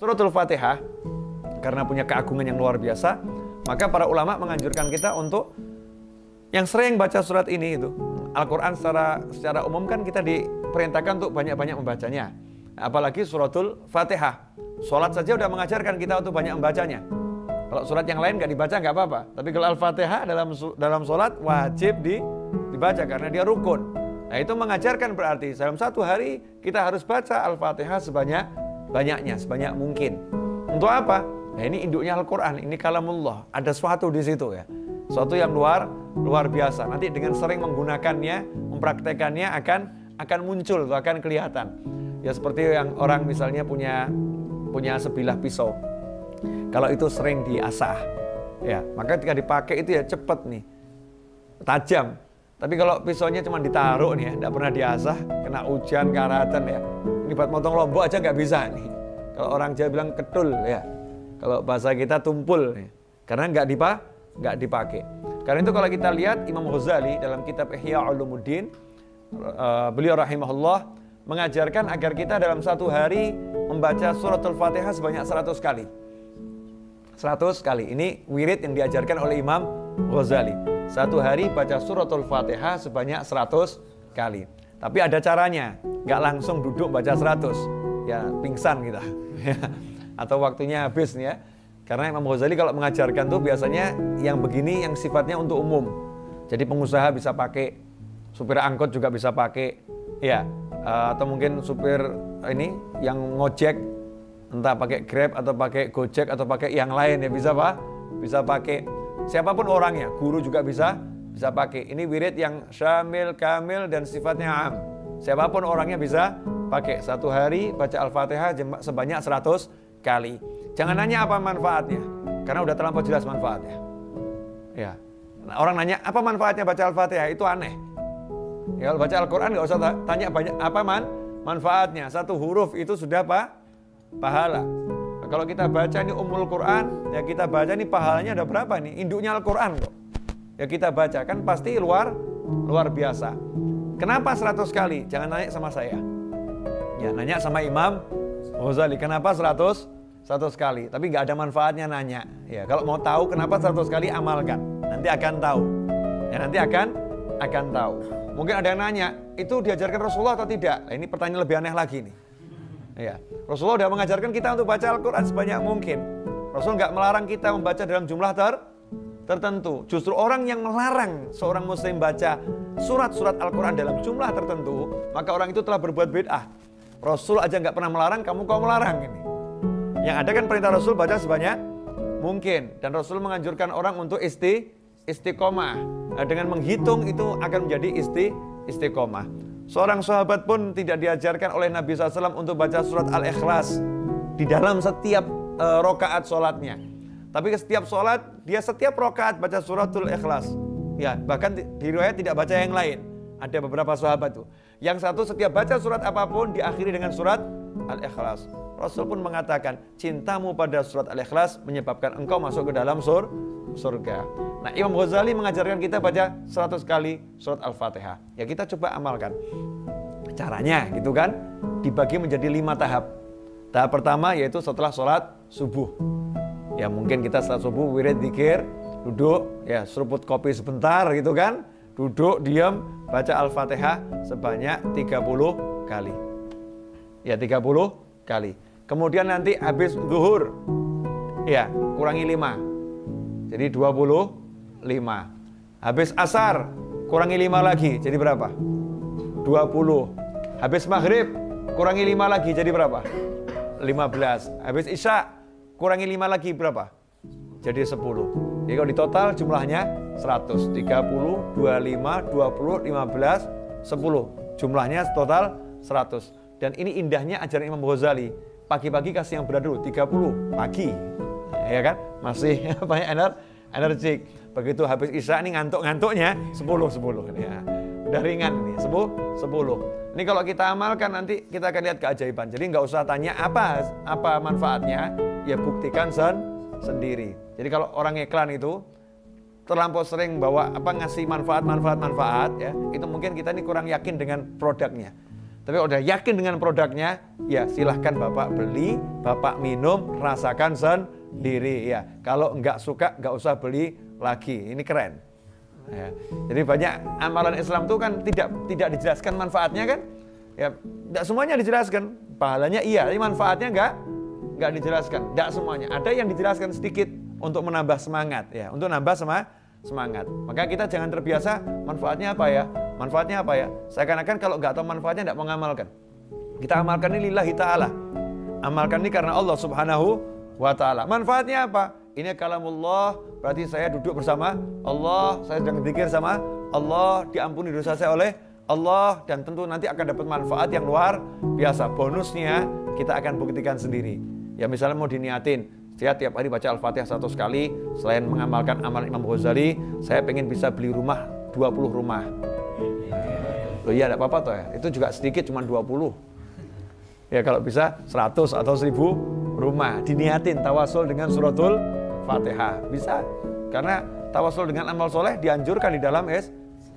suratul Fatihah karena punya keagungan yang luar biasa, maka para ulama menganjurkan kita untuk yang sering baca surat ini itu. Al-Quran secara umum kan kita diperintahkan untuk banyak-banyak membacanya. Apalagi suratul Fatihah. Sholat saja udah mengajarkan kita untuk banyak membacanya. Kalau surat yang lain nggak dibaca nggak apa-apa. Tapi kalau Al-Fatihah dalam sholat wajib dibaca karena dia rukun. Nah itu mengajarkan berarti dalam satu hari kita harus baca Al-Fatihah sebanyak-banyaknya, sebanyak mungkin. Untuk apa? Nah ini induknya Al-Quran, ini kalamullah. Ada sesuatu di situ ya. Sesuatu yang luar biasa. Nanti dengan sering menggunakannya, mempraktekannya akan muncul, akan kelihatan. Ya seperti yang orang misalnya punya sebilah pisau. Kalau itu sering diasah, ya maka ketika dipakai itu ya cepat nih, tajam. Tapi kalau pisaunya cuma ditaruh nih ya, tidak pernah diasah, kena hujan, karatan ya. Ini buat motong lombok aja nggak bisa nih. Kalau orang Jawa bilang ketul ya. Kalau bahasa kita tumpul nih. Karena nggak dipakai. Karena itu kalau kita lihat Imam Ghazali dalam kitab Ihya Ulumuddin, beliau rahimahullah mengajarkan agar kita dalam satu hari membaca suratul Fatihah sebanyak 100 kali. 100 kali. Ini wirid yang diajarkan oleh Imam Ghazali. Satu hari baca suratul Fatihah sebanyak 100 kali. Tapi ada caranya. Nggak langsung duduk baca 100. Ya pingsan kita. Atau waktunya habis nih ya. Karena Imam Ghazali kalau mengajarkan tuh biasanya yang begini yang sifatnya untuk umum. Jadi pengusaha bisa pakai, supir angkot juga bisa pakai. Ya, atau mungkin supir ini yang ngojek entah pakai Grab atau pakai Gojek atau pakai yang lain ya bisa Pak, bisa pakai siapapun orangnya, guru juga bisa pakai. Ini wirid yang syamil, kamil dan sifatnya am. Siapapun orangnya bisa pakai. Satu hari baca Al-Fatihah sebanyak 100 kali. Jangan nanya apa manfaatnya, karena udah terlampau jelas manfaatnya. Ya, orang nanya apa manfaatnya baca Al-Fatihah, itu aneh. Ya, kalau baca Al-Quran nggak usah tanya banyak apa manfaatnya. Satu huruf itu sudah pahala. Nah, kalau kita baca ini Ummul Quran, ya kita baca ini pahalanya ada berapa nih? Induknya Al-Quran kok. Ya kita baca kan pasti luar biasa. Kenapa 100 kali? Jangan nanya sama saya. Ya nanya sama Imam Ghazali. Kenapa 100 kali? Tapi nggak ada manfaatnya nanya. Ya kalau mau tahu kenapa 100 kali amalkan. Nanti akan tahu. Ya nanti akan tahu. Mungkin ada yang nanya, itu diajarkan Rasulullah atau tidak? Nah, ini pertanyaan lebih aneh lagi nih. Ya, Rasulullah sudah mengajarkan kita untuk baca Al-Quran sebanyak mungkin. Rasul nggak melarang kita membaca dalam jumlah tertentu. Justru orang yang melarang seorang muslim baca surat-surat Al-Quran dalam jumlah tertentu, maka orang itu telah berbuat bid'ah. Rasul aja nggak pernah melarang, kamu kok melarang ini? Yang ada kan perintah Rasul baca sebanyak mungkin. Dan Rasul menganjurkan orang untuk istiqomah. Nah, dengan menghitung itu akan menjadi istiqomah. Seorang sahabat pun tidak diajarkan oleh Nabi SAW untuk baca surat Al-Ikhlas di dalam setiap rokaat sholatnya. Tapi setiap sholat, dia setiap rokaat baca suratul Ikhlas. Ya, bahkan di riwayat tidak baca yang lain. Ada beberapa sahabat tuh. Yang satu setiap baca surat apapun diakhiri dengan surat Al-Ikhlas. Rasul pun mengatakan, cintamu pada surat Al-Ikhlas menyebabkan engkau masuk ke dalam surga. Nah, Imam Ghazali mengajarkan kita baca 100 kali surat Al-Fatihah. Ya kita coba amalkan. Caranya gitu kan, dibagi menjadi 5 tahap. Tahap pertama yaitu setelah sholat subuh. Ya mungkin kita setelah subuh wirid dzikir, duduk, ya seruput kopi sebentar gitu kan. Duduk, diam, baca Al-Fatihah sebanyak 30 kali. Ya 30 kali. Kemudian nanti habis zuhur, ya kurangi 5. Jadi 25. Habis asar kurangi 5 lagi, jadi berapa? 20. Habis maghrib kurangi 5 lagi, jadi berapa? 15. Habis isya kurangi 5 lagi berapa? Jadi 10. Jadi kalau di total jumlahnya 100. 30, 25, 20, 15, 10. Jumlahnya total 100. Dan ini indahnya ajaran Imam Ghazali. Pagi-pagi kasih yang berat dulu, 30 pagi. Ya kan? Masih banyak energik. Begitu habis isya ini ngantuk-ngantuknya 10. Ya. Udah ringan nih, 10. Ini kalau kita amalkan nanti kita akan lihat keajaiban. Jadi nggak usah tanya apa manfaatnya, ya buktikan sendiri. Jadi kalau orang iklan itu terlampau sering bawa ngasih manfaat ya, itu mungkin kita ini kurang yakin dengan produknya. Tapi udah yakin dengan produknya, ya silahkan Bapak beli, Bapak minum, rasakan sendiri ya. Kalau nggak suka, nggak usah beli lagi. Ini keren. Ya. Jadi banyak amalan Islam itu kan tidak dijelaskan manfaatnya kan? Ya, tidak semuanya dijelaskan. Pahalanya iya, tapi manfaatnya nggak dijelaskan. Tidak semuanya. Ada yang dijelaskan sedikit untuk menambah semangat ya, untuk nambah semangat. Maka kita jangan terbiasa manfaatnya apa ya? Manfaatnya apa ya? Seakan-akan kalau nggak tahu manfaatnya nggak mengamalkan. Kita amalkan ini lillahi ta'ala. Amalkan ini karena Allah subhanahu wa ta'ala. Manfaatnya apa? Ini kalamullah, berarti saya duduk bersama Allah, saya sedang berzikir sama Allah, diampuni dosa saya oleh Allah, dan tentu nanti akan dapat manfaat yang luar biasa. Bonusnya kita akan buktikan sendiri. Ya misalnya mau diniatin, saya tiap hari baca Al-Fatihah 100 kali, selain mengamalkan amal Imam Ghazali, saya pengen bisa beli rumah 20 rumah. Loh iya, tidak apa-apa toh ya, itu juga sedikit, cuma 20. Ya kalau bisa 100 atau 1000 rumah, diniatin tawasul dengan suratul Fatihah, bisa. Karena tawasul dengan amal soleh dianjurkan di dalam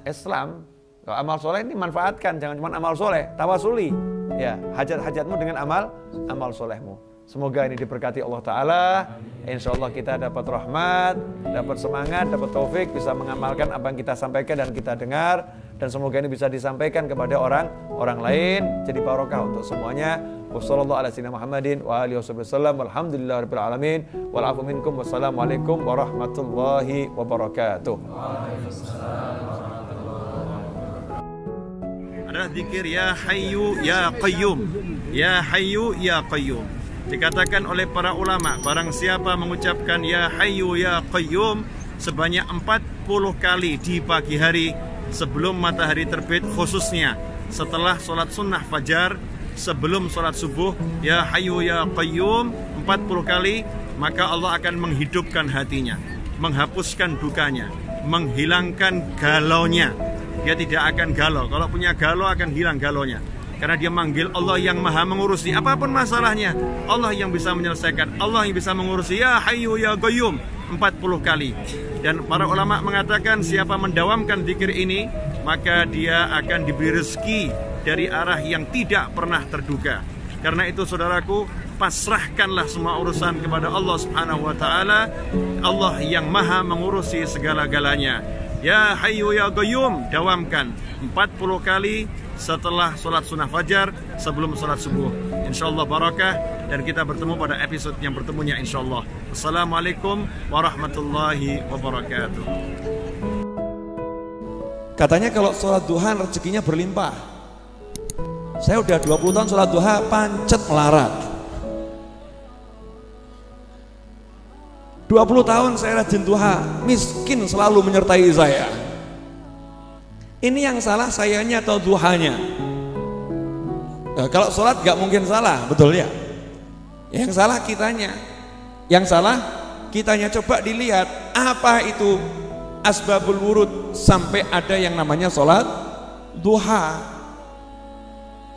Islam. Kalau amal soleh ini manfaatkan, jangan cuma amal soleh, tawasuli. Ya, hajat-hajatmu dengan amal solehmu. Semoga ini diberkati Allah Ta'ala. Insya Allah kita dapat rahmat, dapat semangat, dapat taufik, bisa mengamalkan apa yang kita sampaikan dan kita dengar. Dan semoga ini bisa disampaikan kepada orang lain, jadi barokah untuk semuanya. Wassalamualaikum warahmatullahi wabarakatuh. Adalah zikir ya hayyu ya qayyum, ya hayyu ya qayyum. Dikatakan oleh para ulama, barang siapa mengucapkan ya hayyu ya qayyum sebanyak 40 kali di pagi hari sebelum matahari terbit, khususnya setelah sholat sunnah fajar, sebelum sholat subuh, ya hayyu ya qayyum 40 kali, maka Allah akan menghidupkan hatinya, menghapuskan dukanya, menghilangkan galaunya. Dia tidak akan galau. Kalau punya galau akan hilang galaunya. Karena dia manggil Allah yang maha mengurusi. Apapun masalahnya, Allah yang bisa menyelesaikan, Allah yang bisa mengurusi. Ya hayyu ya qayyum 40 kali. Dan para ulama mengatakan siapa mendawamkan zikir ini, maka dia akan diberi rezeki dari arah yang tidak pernah terduga. Karena itu saudaraku, pasrahkanlah semua urusan kepada Allah Subhanahu wa taala. Allah yang maha mengurusi segala-galanya. Ya hayyu ya qayyum, dawamkan 40 kali setelah sholat sunnah fajar, sebelum sholat subuh. Insyaallah barakah, dan kita bertemu pada episode yang bertemunya insyaallah. Assalamualaikum warahmatullahi wabarakatuh. Katanya kalau sholat duha rezekinya berlimpah. Saya udah 20 tahun sholat duha, pancet melarat. 20 tahun saya rajin duha, miskin selalu menyertai saya. Ini yang salah sayanya atau duhanya? Nah, kalau sholat gak mungkin salah, betul ya? Yang salah kitanya. Yang salah kitanya. Coba dilihat apa itu asbabul wurud sampai ada yang namanya sholat duha.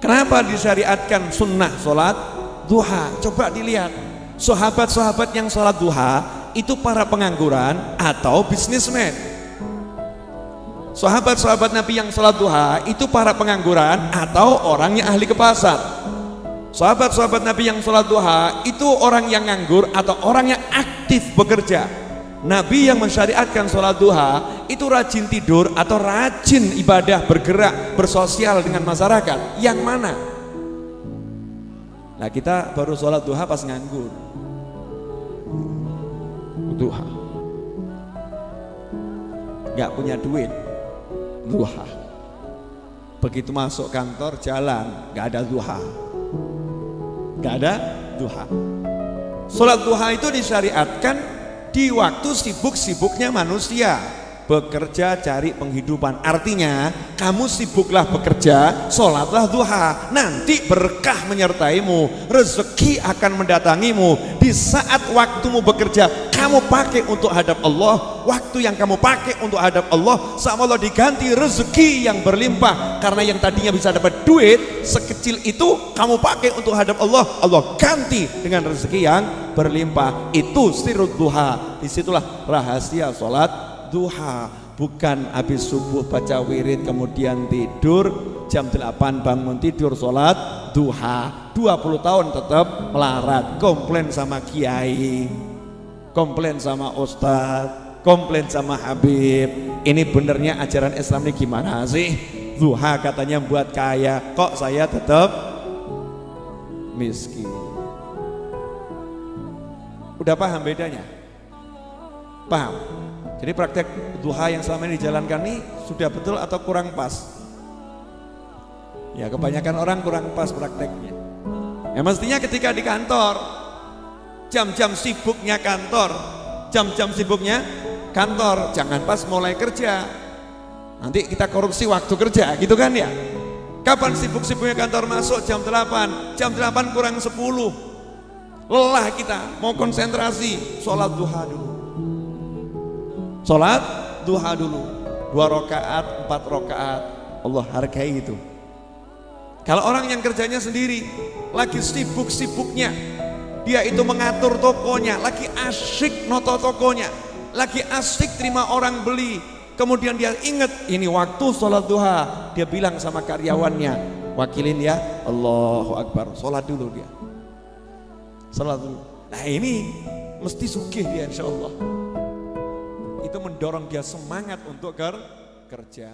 Kenapa disyariatkan sunnah sholat duha? Coba dilihat sahabat-sahabat yang sholat duha itu para pengangguran atau bisnismen. Sahabat-sahabat Nabi yang sholat duha itu para pengangguran atau orang yang ahli ke pasar. Sahabat-sahabat Nabi yang sholat duha itu orang yang nganggur atau orang yang aktif bekerja. Nabi yang mensyariatkan sholat duha itu rajin tidur atau rajin ibadah, bergerak, bersosial dengan masyarakat. Yang mana? Nah kita baru sholat duha pas nganggur. Duha nggak punya duit, duha. Begitu masuk kantor jalan nggak ada duha, nggak ada duha. Sholat duha itu disyariatkan di waktu sibuk-sibuknya manusia, bekerja cari penghidupan. Artinya kamu sibuklah bekerja, sholatlah duha, nanti berkah menyertaimu, rezeki akan mendatangimu. Di saat waktumu bekerja kamu pakai untuk hadap Allah, waktu yang kamu pakai untuk hadap Allah sama Allah diganti rezeki yang berlimpah. Karena yang tadinya bisa dapat duit sekecil itu kamu pakai untuk hadap Allah, Allah ganti dengan rezeki yang berlimpah. Itu sirrud duha. Disitulah rahasia sholat duha. Bukan habis subuh baca wirid kemudian tidur jam 8 bangun tidur sholat duha, 20 tahun tetap melarat, komplain sama kiai, komplain sama ustadz, komplain sama Habib. Ini benernya ajaran Islam ini gimana sih? Duha katanya buat kaya, kok saya tetap miskin. Udah paham bedanya? Paham? Jadi praktek duha yang selama ini dijalankan ini sudah betul atau kurang pas? Ya kebanyakan orang kurang pas prakteknya. Ya mestinya ketika di kantor, jam-jam sibuknya kantor, jangan pas mulai kerja. Nanti kita korupsi waktu kerja gitu kan ya. Kapan sibuk-sibuknya kantor masuk jam 8 kurang 10. Lelah kita, mau konsentrasi, sholat duha dulu. Sholat duha dulu, 2 rakaat, 4 rakaat, Allah hargai itu. Kalau orang yang kerjanya sendiri, lagi sibuk-sibuknya, dia itu mengatur tokonya, lagi asyik noto tokonya, lagi asyik terima orang beli, kemudian dia ingat ini waktu sholat duha, dia bilang sama karyawannya, wakilin ya, Allahu Akbar, sholat dulu dia, sholat dulu. Nah ini mesti sugih dia insya Allah. Itu mendorong dia semangat untuk kerja.